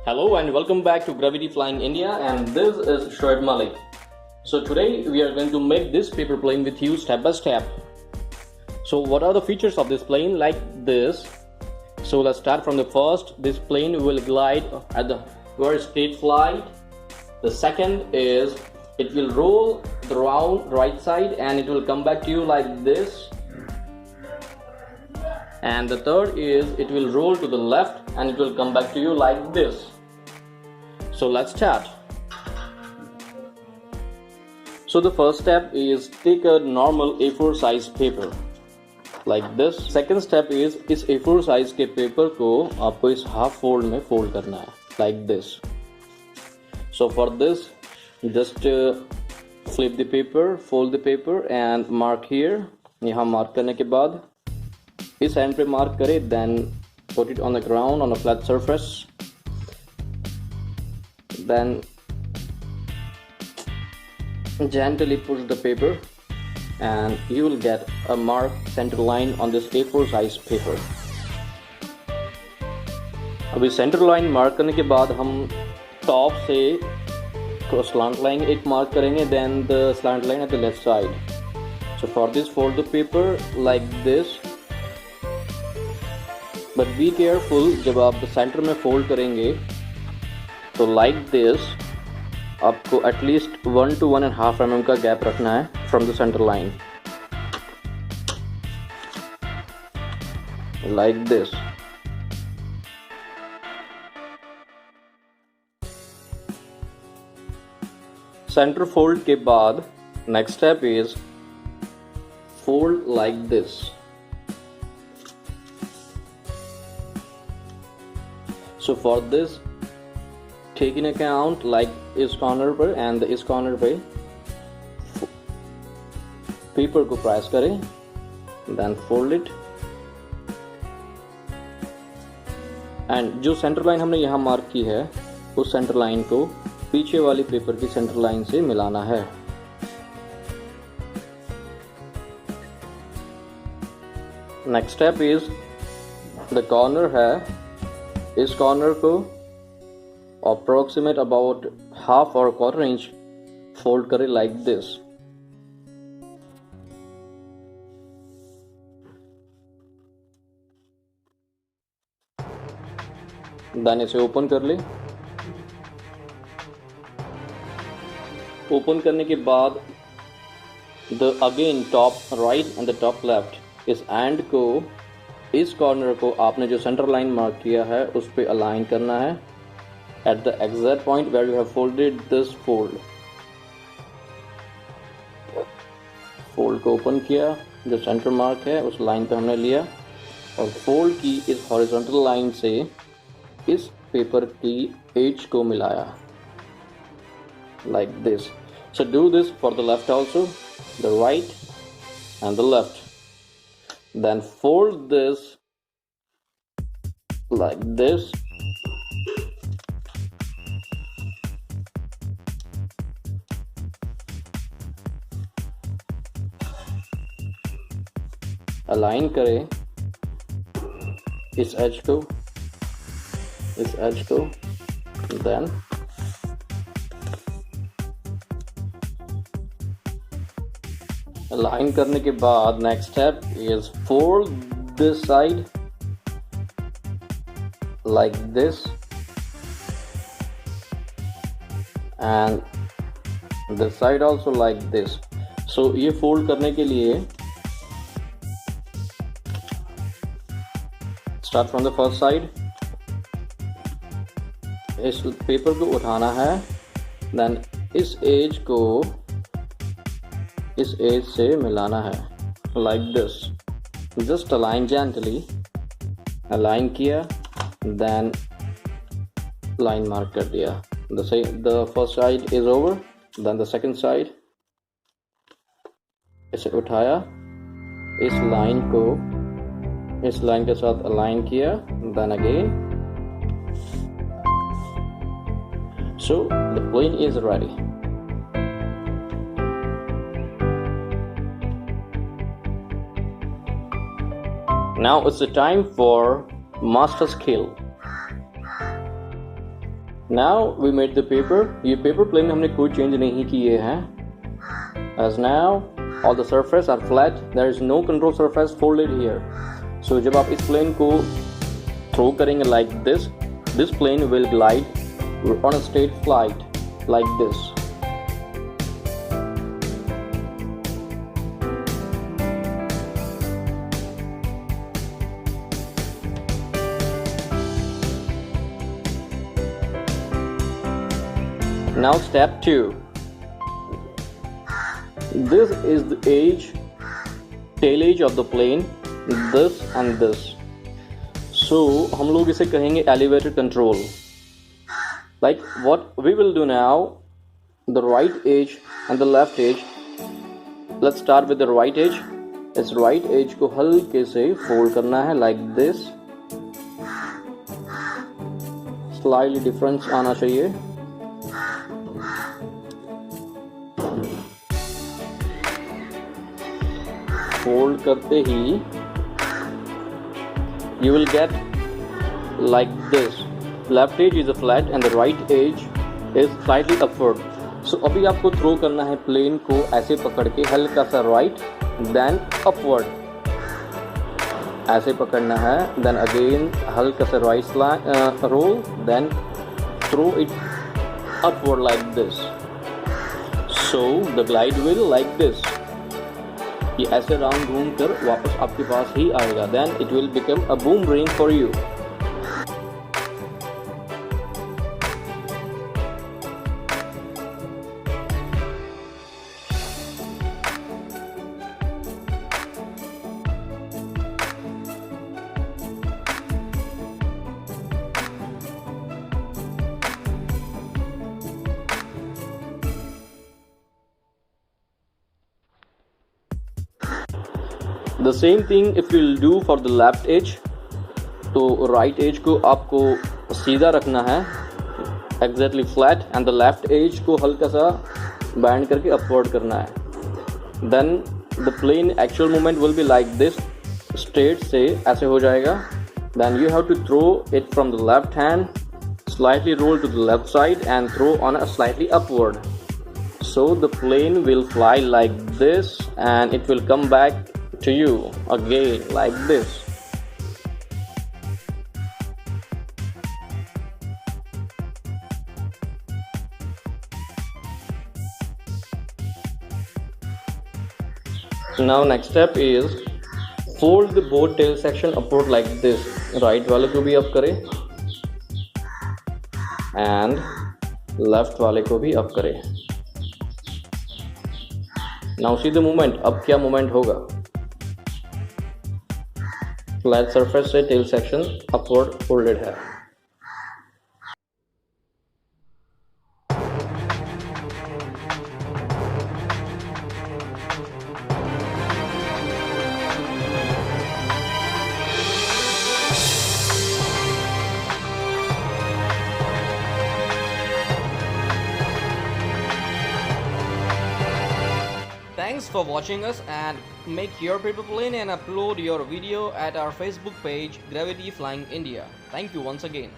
Hello and welcome back to Gravity Flying India, and this is Shoaib Malik. So today we are going to make this paper plane with you step by step. So what are the features of this plane like this? So let's start from the first. This plane will glide at the very straight flight. The second is it will roll the round right side and it will come back to you like this. And the third is it will roll to the left and it will come back to you like this. So let's start. So the first step is take a normal A4 size paper like this. Second step is इस A4 size के paper को आपको इस half fold में fold करना है like this. So for this just flip the paper, fold the paper and mark here. यहाँ mark करने के बाद इस end पे mark करें, then put it on the ground on a flat surface. Then gently push the paper and you will get a mark center line on this A4 size paper. अभी center line mark करने के बाद हम top से slant line एक mark करेंगे, then the slant line at the left side. So for this fold the paper like this, but be careful जब आप center में fold करेंगे तो like this आपको at least 1 to 1.5 mm का गैप रखना है from the center line like this. Center fold के बाद next step is fold like this. So for this take in account like इस corner पर and इस corner पे paper को press करें, then fold it and जो center line हमने यहाँ mark की है उस center line को पीछे वाली paper की center line से मिलाना है. Next step is the corner है, इस corner को approximate about half or quarter inch fold करें like this. Then इसे open कर ले. Open करने के बाद the again top right and the top left इस end को, इस corner को आपने जो center line mark किया है उस पे align करना है at the exact point where you have folded this fold. Fold को open किया, जो center mark है उस line पे हमने लिया और fold की इस horizontal line से इस paper की edge को मिलाया like this. So do this for the left also, the right and the left. Then fold this like this. Align करें इस edge को, इस edge को, then align करने के बाद next step is fold this side like this and this side also like this. So ये fold करने के लिए start from the first side. इस पेपर को उठाना है, then इस एज को इस एज से मिलाना है like this. Just align gently. Align किया, then line mark कर दिया. The first side is over, then the second side. इसे उठाया, इस line को इस लाइन के साथ अलाइन किया, then again. So the plane is ready. Now it's the time for master skill. Now we made the paper. ये paper plane हमने कोई change नहीं किए हैं. As now all the surface are flat. There is no control surface folded here. So जब आप इस plane को throw करेंगे like this plane will glide on a straight flight like this. Now step 2. This is the tail edge of the plane, this and this. So हम लोग इसे कहेंगे elevator control. Like what we will do now, the right edge and the left edge. Let's start with the right edge. इस right edge को हल्के से fold करना है like this. Slightly difference आना चाहिए. Fold करते ही you will get like this. Left edge is a flat and the right edge is slightly upward. So अभी आपको थ्रो करना है प्लेन को ऐसे पकड़ के हल्का सा right, then upward. ऐसे पकड़ना है, then again हल्का सा right roll, then throw it upward like this. So the glide will like this. ये ऐसे राउंड घूम कर वापस आपके पास ही आएगा. Then it will become a boomerang for you. The same thing if you will do for the left edge. तो right edge को आपको सीधा रखना है, exactly flat, and the left edge को हल्का सा bend करके upward करना है. Then the plane actual movement will be like this, straight से ऐसे हो जाएगा. Then you have to throw it from the left hand, slightly roll to the left side and throw on a slightly upward. So the plane will fly like this and it will come back to you again like this. Now next step is fold the both tail section upward like this. Right वाले को भी up करें and left वाले को भी up करें. Now see the movement. अब क्या movement होगा? फ्लैट सरफेस से टेल सेक्शन अपवर्ड फोल्डेड है. Thanks for watching us and make your paper plane and upload your video at our Facebook page Gravity Flying India. Thank you once again.